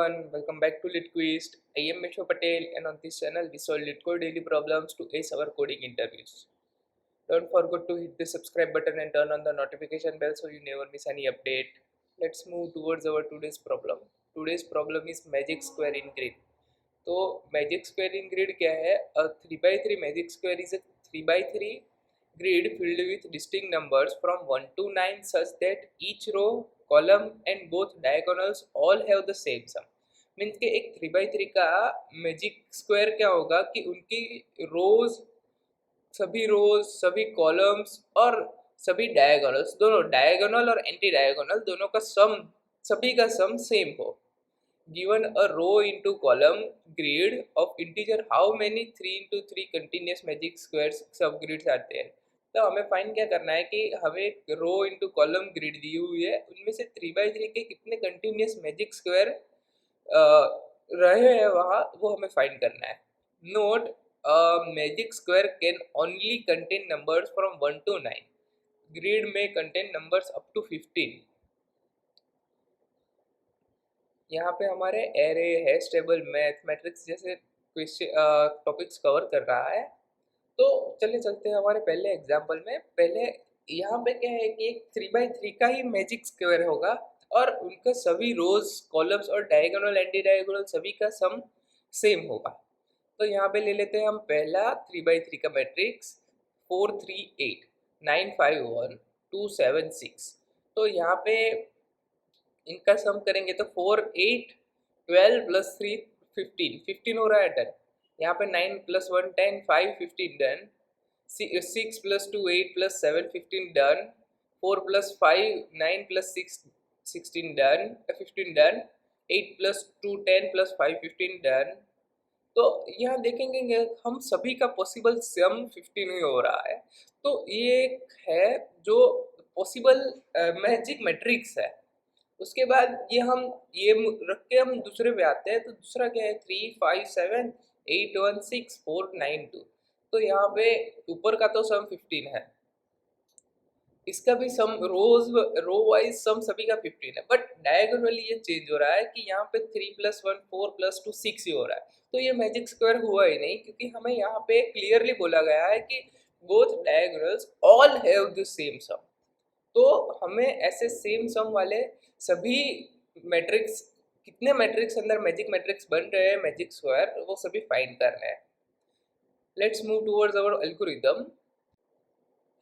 everyone, welcome back to LitQuist. I am Meshwa Patel and on this channel we solve LitCode daily problems to ace our coding interviews. Don't forget to hit the subscribe button and turn on the notification bell so you never miss any update. Let's move towards our today's problem. Today's problem is magic square in grid. तो magic square इन grid क्या है? A 3x3 magic square is a 3x3 grid filled with distinct numbers from 1 to 9 such that each row, column and both diagonals all have the same sum. Means के एक 3x3 का magic square क्या होगा कि उनकी रोज, सभी columns और सभी डायगोनल्स, दोनों डायगोनल और एंटी डायगोनल दोनों का सम, सभी का सम सेम हो. Given a row into column grid of integer, how many 3 into 3 continuous magic squares subgrids are there? तो हमें फाइंड क्या करना है कि हमें रो इंटू कॉलम ग्रिड दी हुई है, उनमें से 3x3 के कितने कंटिन्यूस मैजिक स्क्वायर रहे हैं वहाँ, वो हमें फाइंड करना है. Note, magic square can only contain numbers from 1 to 9. Grid में कंटेन नंबर्स अप टू 15. यहाँ पे हमारे array, hash table, math, matrix जैसे टॉपिक्स कवर कर रहा है. तो चलिए चलते हैं हमारे पहले एग्जाम्पल में. पहले यहाँ पे क्या है कि एक 3x3 का ही मैजिक स्क्वायर होगा और उनका सभी रोज, कॉलम्स और डायगोनल, एंटी डायगोनल सभी का सम सेम होगा. तो यहाँ पे ले लेते हैं हम पहला 3x3 का मैट्रिक्स 4 3 8 9 5 1 2 7 6. तो यहाँ पे इनका सम करेंगे तो 4 8 12 प्लस 3 15 हो रहा है डन. यहाँ पे 9 plus 1 10 5 15 done. 6 plus 2 8 plus 7 15 done. 4 plus 5 9 plus 6 16 done 15 done. 8 plus 2 10 plus 5 15 done. तो यहाँ देखेंगे हम सभी का पॉसिबल सम 15 ही हो रहा है. तो ये है जो पॉसिबल मैजिक मैट्रिक्स है. उसके बाद ये रख के हम दूसरे पे आते हैं. तो दूसरा क्या है 3 5 7 8 1 6 4 9 2. तो यहाँ पे ऊपर का तो सम 15 है, इसका भी सम रो वाइज सम सभी का 15 है, बट डायगोनली ये चेंज हो रहा है कि यहाँ पे 3 प्लस 1 4 प्लस 2 6 ही हो रहा है. तो ये मैजिक स्क्वायर हुआ ही नहीं, क्योंकि हमें यहाँ पे क्लियरली बोला गया है कि both diagonals all have the same sum. तो हमें ऐसे सेम सम वाले सभी मैट्रिक्स, कितने मैट्रिक्स अंदर मैजिक मैट्रिक्स बन रहे हैं मैजिक स्क्वायर, वो सभी फाइंड करना है. Let's move towards our algorithm.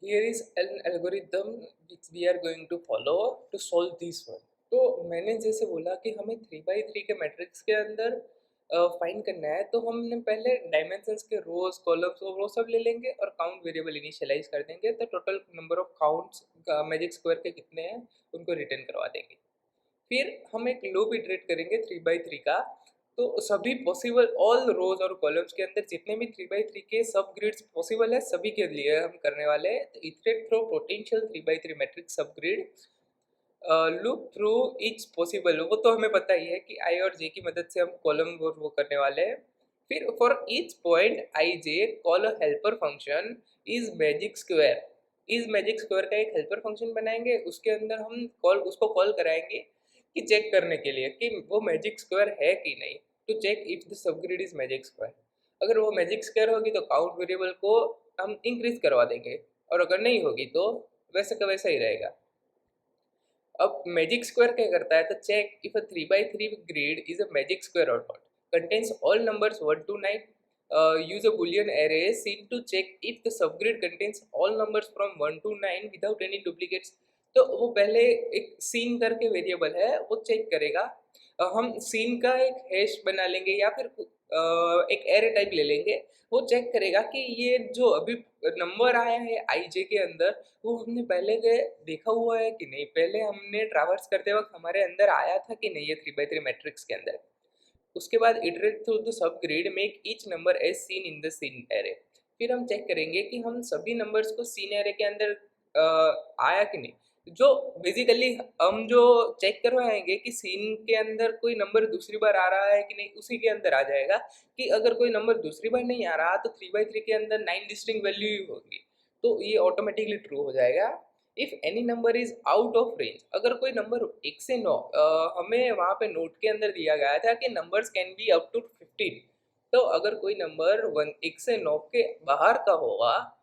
Here is an algorithm which we are going to follow to solve this one. तो मैंने जैसे बोला कि हमें 3x3 के मैट्रिक्स के अंदर फाइंड करना है, तो हमने पहले डायमेंशंस के रोज, कॉलम्स और वो सब ले लेंगे और काउंट वेरिएबल इनिशियलाइज कर देंगे. तो total number of counts magic square के कितने हैं उनको रिटर्न करवा देंगे. फिर हम एक लूप इटरेट करेंगे 3x3 का. तो सभी पॉसिबल ऑल रोज और कॉलम्स के अंदर जितने भी 3x3 के सब ग्रिड्स पॉसिबल है सभी के लिए हम करने वाले हैं. तो iterate through potential 3x3 matrix sub grid, loop through each possible. वो तो हमें पता ही है कि आई और जे की मदद से हम कॉलम वो करने वाले हैं. फिर for each point I J call a helper function is magic square. Is magic square का एक हेल्पर फंक्शन बनाएंगे, उसके अंदर हम उसको कॉल कराएंगे कि चेक करने के लिए कि वो मैजिक स्क्वायर है कि नहीं. To check if the subgrid is magic square. अगर वो मैजिक स्क्वायर होगी तो काउंट वेरिएबल को हम इंक्रीज करवा देंगे, और अगर नहीं होगी तो वैसे का वैसा ही रहेगा. अब मैजिक स्क्वायर क्या करता है, तो check if a 3x3 grid is a magic square और not, contains all numbers 1 to 9. use a boolean array seen to check if the subgrid contains all numbers from 1 to 9 without any duplicates. तो वो पहले एक scene करके variable है, वो check करेगा. हम सीन का एक हैश बना लेंगे या फिर एक एरे टाइप ले लेंगे. वो चेक करेगा कि ये जो अभी नंबर आया है आई जे के अंदर, वो हमने पहले के देखा हुआ है कि नहीं, पहले हमने ट्रैवर्स करते वक्त हमारे अंदर आया था कि नहीं ये 3x3 मैट्रिक्स के अंदर. उसके बाद iterate through the sub grid make each number as seen in the seen array. फिर हम चेक करेंगे कि हम सभी नंबर्स को सीन एरे के अंदर आया कि नहीं. जो बेसिकली हम जो चेक करवाएंगे कि सीन के अंदर कोई नंबर दूसरी बार आ रहा है कि नहीं, उसी के अंदर आ जाएगा. कि अगर कोई नंबर दूसरी बार नहीं आ रहा तो 3x3 के अंदर 9 डिस्टिंक्ट वैल्यू ही होगी, तो ये ऑटोमेटिकली ट्रू हो जाएगा. If any number is out of range, अगर कोई नंबर 1 से 9, हमें वहाँ पे नोट के अंदर दिया गया था कि numbers can be up to 15, तो अगर कोई नंबर 1 से 9 के बाहर का होगा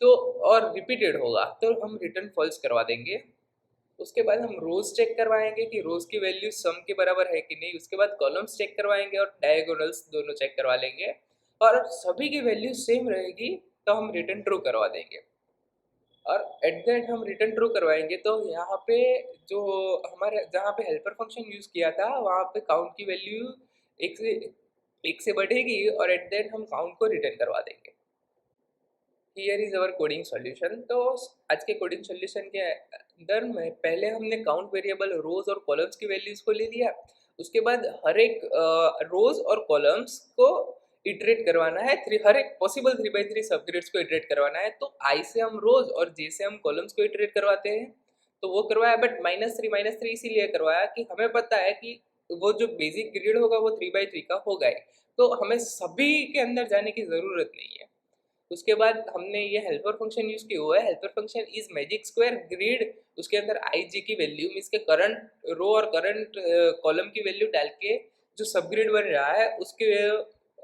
तो और रिपीटेड होगा तो हम रिटर्न फॉल्स करवा देंगे। उसके बाद हम रोज चेक करवाएंगे कि रोज की वैल्यू सम के बराबर है कि नहीं। उसके बाद कॉलम्स चेक करवाएंगे और डायगोनल्स दोनों चेक करवा लेंगे, और सभी की वैल्यू सेम रहेगी तो हम रिटर्न ट्रू करवा देंगे। और एट द एंड हम रिटर्न ट्रू करवाएंगे तो यहाँ पे जो हमारे जहाँ पे हेल्पर फंक्शन यूज़ किया था वहाँ पे काउंट की वैल्यू एक से बढ़ेगी, और एट द एंड हम काउंट को रिटर्न करवा देंगे। Here is our coding solution. तो आज के कोडिंग सॉल्यूशन के अंदर में पहले हमने काउंट वेरिएबल रोज और कॉलम्स की वैल्यूज को ले लिया। उसके बाद हर एक रोज और कॉलम्स को इटरेट करवाना है, हर एक पॉसिबल 3x3 सबग्रिड्स को इटरेट करवाना है। तो आई से हम रोज और जे से हम कॉलम्स को इटरेट करवाते हैं, तो वो करवाया, बट -3 इसीलिए करवाया कि हमें पता है कि वो जो बेसिक ग्रिड होगा वो 3x3 का होगा ही, तो हमें सभी के अंदर जाने की ज़रूरत नहीं है। उसके बाद हमने ये हेल्पर फंक्शन यूज किया हुआ है। Helper function is magic square grid, उसके अंदर आई जे की वैल्यू मीन्स के करंट रो और करंट कॉलम की वैल्यू डाल के जो सब ग्रिड बन रहा है उसके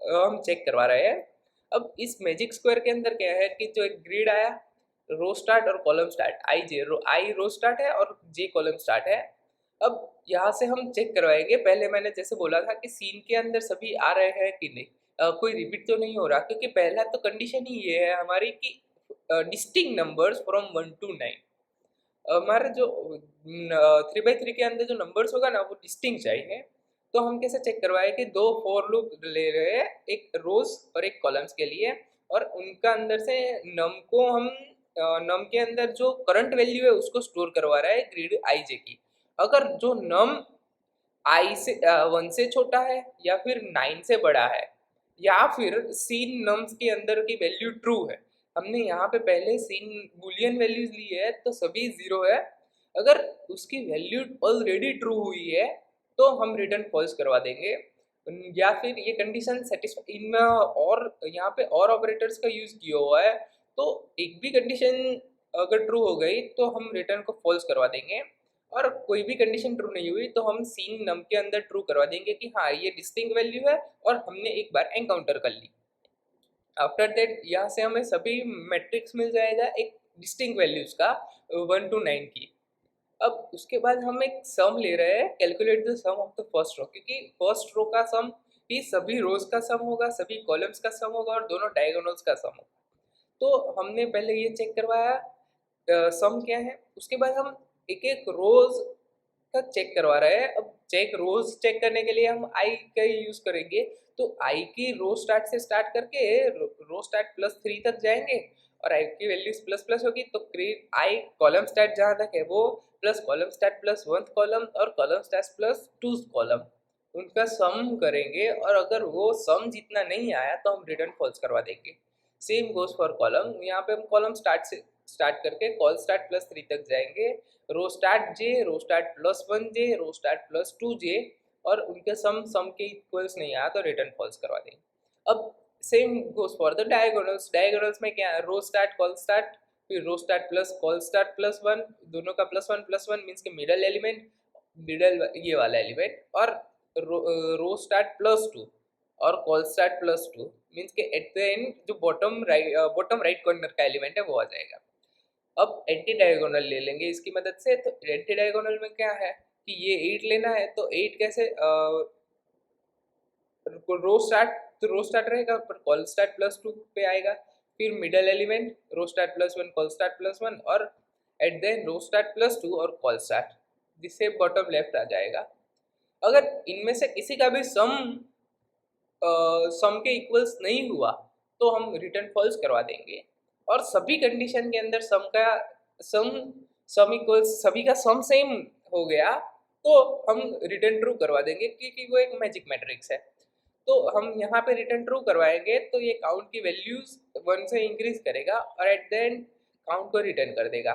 हम चेक करवा रहे हैं। अब इस मैजिक स्क्वायर के अंदर क्या है कि जो एक ग्रिड आया, रो स्टार्ट और कॉलम स्टार्ट, आई रो स्टार्ट है और जे कॉलम स्टार्ट है। अब यहाँ से हम चेक करवाएंगे, पहले मैंने जैसे बोला था कि सीन के अंदर सभी आ रहे हैं कि नहीं, कोई रिपीट तो नहीं हो रहा, क्योंकि पहला तो कंडीशन ही ये है हमारी कि डिस्टिंक्ट नंबर्स फ्रॉम 1 to 9। हमारे जो 3x3 के अंदर जो नंबर्स होगा ना वो डिस्टिंक्ट चाहिए। तो हम कैसे चेक करवाए कि दो फॉर लूप ले रहे हैं, एक रोज और एक कॉलम्स के लिए, और उनका अंदर से नम को हम नम के अंदर जो करंट वैल्यू है उसको स्टोर करवा रहा है ग्रिड आई जे की। अगर जो नम आई से 1 से छोटा है या फिर 9 से बड़ा है, या फिर सीन नम्स के अंदर की वैल्यू ट्रू है, हमने यहाँ पे पहले सीन बुलियन वैल्यूज ली है तो सभी 0 है। अगर उसकी वैल्यू ऑलरेडी ट्रू हुई है तो हम रिटर्न फॉल्स करवा देंगे, या फिर ये कंडीशन सेटिस्फाई इनमें। और यहाँ पे और ऑपरेटर्स का यूज किया हुआ है, तो एक भी कंडीशन अगर ट्रू हो गई तो हम रिटर्न को फॉल्स करवा देंगे, और कोई भी कंडीशन ट्रू नहीं हुई तो हम सीन नम के अंदर ट्रू करवा देंगे कि हाँ ये डिस्टिंक्ट वैल्यू है और हमने एक बार एनकाउंटर कर ली। आफ्टर दैट यहाँ से हमें सभी मैट्रिक्स मिल जाएगा एक डिस्टिंक्ट वैल्यूज का 1 to 9 की। अब उसके बाद हम एक सम ले रहे हैं, calculate the sum of the first row, क्योंकि फर्स्ट रो का सम ही सभी रोज का सम होगा, सभी कॉलम्स का सम होगा और दोनों डायगोनल्स का सम होगा। तो हमने पहले ये चेक करवाया सम क्या है। उसके बाद हम एक एक रोज का चेक करवा रहे हैं। अब रोज चेक करने के लिए हम आई का यूज करेंगे, तो आई की रो स्टार्ट से स्टार्ट करके रो स्टार्ट +3 तक जाएंगे, और आई की वैल्यूज प्लस प्लस होगी तो आई कॉलम स्टार्ट जहाँ तक है वो plus column start plus 1th column और column start plus 2th column, उनका सम करेंगे, और अगर वो सम जितना नहीं आया तो हम रिटर्न फॉल्स करवा देंगे। सेम गोज फॉर कॉलम, यहाँ पे हम कॉलम स्टार्ट करके कॉल स्टार्ट +3 तक जाएंगे, रो स्टार्ट जे, रो स्टार्ट +1 जे, रो स्टार्ट +2 जे, और उनके सम के इक्वल्स नहीं आया तो रिटर्न फॉल्स करवा देंगे। अब same goes for the diagonals. Diagonals में क्या है, रो स्टार्ट कॉल स्टार्ट, फिर रो स्टार्ट प्लस कॉल स्टार्ट +1, दोनों का +1 मीन्स के मिडल एलिमेंट, मिडल ये वाला एलिमेंट, और रो स्टार्ट +2 और कॉल स्टार्ट +2 मीन्स के एट द एंड जो बॉटम राइट कॉर्नर का एलिमेंट है वो आ जाएगा। अब एंटी डायगोनल ले लेंगे इसकी मदद से। तो एंटी डायगोनल में क्या है कि ये 8 लेना है, तो 8 कैसे, रो स्टार्ट, तो रो स्टार्ट रहेगा पर कॉल स्टार्ट +2 पे आएगा, फिर मिडल एलिमेंट रो स्टार्ट +1 कॉल स्टार्ट +1, और एट देन रो स्टार्ट +2 और कॉल स्टार्ट, जिससे बॉटम लेफ्ट आ जाएगा। अगर इनमें से किसी का भी सम के इक्वल्स नहीं हुआ तो हम रिटर्न फॉल्स करवा देंगे, और सभी कंडीशन के अंदर सम सम इक्वल्स सभी का सम सेम हो गया तो हम रिटर्न ट्रू करवा देंगे, क्योंकि वो एक मैजिक मैट्रिक्स है। तो हम यहाँ पे रिटर्न ट्रू करवाएंगे तो ये काउंट की वैल्यूज 1 से इंक्रीज करेगा और एट द एंड काउंट को रिटर्न कर देगा।